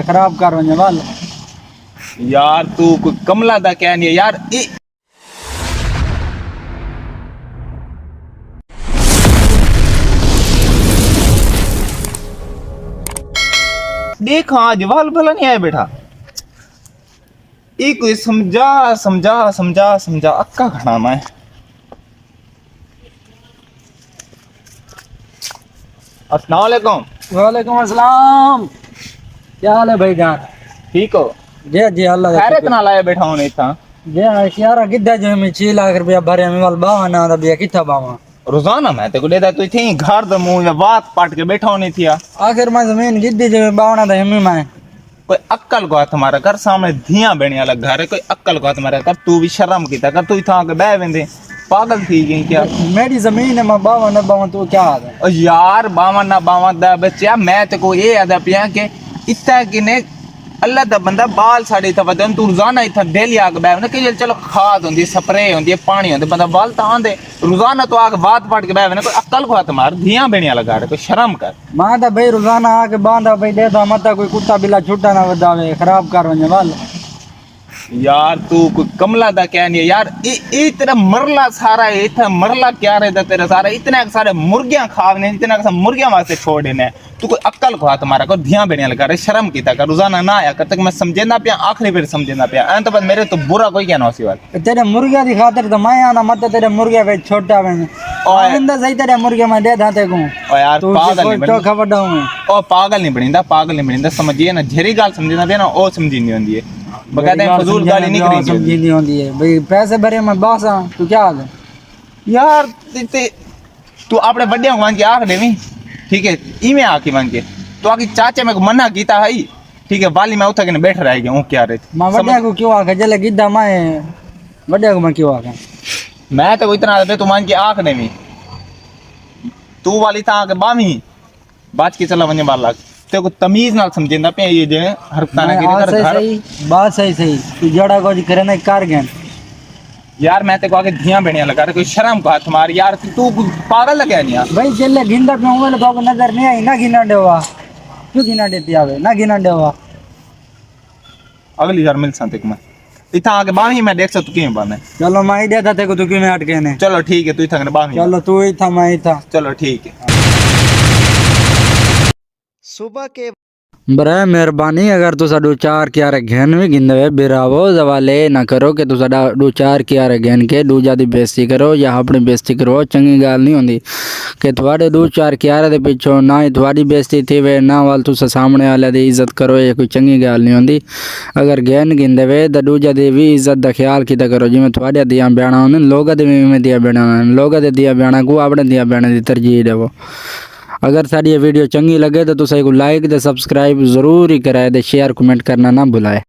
खराब कर वने वाल यार तू कोई कमला दा क्या नहीं है यार देख हाँ जवाल भला नहीं आया बेटा कोई समझा समझा समझा समझा अक्का खड़ा मैं अस्सलाम वालेकुम। वालेकुम अस्सलाम। क्या हाल है भाई जान? ठीक हो? जी जी अल्लाह का खैर इतना लाया बैठा हूं नहीं था जी यार किद्दा जो मैं 6 लाख रुपया भरे में वाल बावा ना दा बिया किथा बावा रोजाना मैं ते को लेदा तू थी घर द मुंह या बात पाट के बैठा हूं नहीं थिया आखिर मैं जमीन गिद्दी जो बावना दा हमें मैं कोई अक्कल को हाथ मारा कर सामने धिया बेने वाला घर है कोई अक्कल को हाथ मारा कर तू भी शर्म कीता कर तू इथा के बह वेंदे पागल थी गई क्या मेरी जमीन है मैं बावा ना बावा तू क्या हाल है? ओ यार बावा दा बच्चा मैं ते को ये आदा पिया के इतना किने अल्लाह दा बंदा बाल साड़ी था वदन तू रोजाना इथा डेली आग बैठ ना कि चलो खाद होंदी स्प्रे होंदी पानी होंदे बंदा बाल ता आंदे रोजाना तो आग बात पाट के बैठ ना कोई अक्कल को हाथ मार धिया बेने वाला घर कोई शर्म कर मां दा भाई रोजाना आके बांधा भाई देता मत कोई कुत्ता बिल्ला छुट्टा ना वदावे खराब कर वने वाल यार तू कोई कमला दा क्या नहीं है यार तेरा मरला सारा है इतना मरला क्या रहता तेरा सारा इतने सारे मुर्गियां खावने इतना मुर्गियां वास्ते छोड़ देने तू कोई अक्कल को हाथ मारा कर ध्यान बेने लगा रे शर्म कीता कर रोजाना ना आया कर तक मैं समझेंदा पिया आखिरी फिर समझेंदा पिया एन तो बस मेरे तो बुरा कोई क्या ना उसी बात तेरे मुर्गिया दी खातिर तो मैं आना मत तेरे मुर्गिया पे छोटा बन आइंदा सही तेरे मुर्गिया में दे दाते को ओ यार तू पागल नहीं तो खबर दऊं मैं ओ पागल नहीं बनिंदा समझिए ना झेरी गाल समझेंदा पे ना ओ समझी नहीं होंदी है बकायदा फजूल गाली नहीं करी समझी नहीं होंदी है भाई पैसे भरे मैं बासा तू क्या हाल है यार तू अपने बड़े मान के आख देवी ठीक है इमे आके मान के तो आके चाचा मेरे को मना कीता है ठीक है वाली मैं उठा के बैठ रह गया हूं क्या रे मैं बड़े को क्यों आके जले गिद्दा मैं बड़े को मैं क्यों आके मैं तो इतना दे तू मान के आख देवी तू वाली ता आके बामी बात की चला वने बाला ते को तमीज नाल समझेंदा पे ये जे हरकतां ना की कर घर सही बात सही तू जड़ा को करे ना कर गया यार मैं ते को आके धिया बेने लगा रे कोई शर्म को हाथ मार यार तू पागल लगे नहीं यार भाई चले गिंदा पे होवे तो नजर नहीं आई ना गिना देवा क्यों गिना देती आवे ना गिना देवा अगली बार मिल संते को मैं इथा आगे बाही मैं देख सकता तू क्यों बाने चलो मैं ही देता ते को तू क्यों में अटके ने चलो ठीक है तू इथा ने बाही चलो तू ही था मैं ही था चलो ठीक है सुबह के बरा मेहरबानी अगर तुसा दो चार क्यारे घेन भी गिंदवे बिरावो जवाले ना करो कि तुसा दो चार क्यारे घेन के दूजा दी बेइज्जती करो या अपनी बेइज्जती करो चंगी गाल नहीं होंदी कि थोड़े दो चार क्यारे दे पिछो ना ही थोड़ी बेइज्जती थी वे ना वाल तुसा सामने वाले दी इज्जत करो ये कोई चंगी गाल नहीं होंदी अगर घेन गिंदवे तो दूजा दी भी इज्जत दा ख्याल कीता करो जिवें थोड़े दिया बयाना होने लोग दे में दिया बयाना लोग दे दिया बयाना को अपने दिया बयाना दी तरजीह देवो अगर साड़ी ये वीडियो चंगी लगे तो तुम को लाइक दे सब्सक्राइब जरूर ही कराए दे शेयर कमेंट करना ना भुलाए।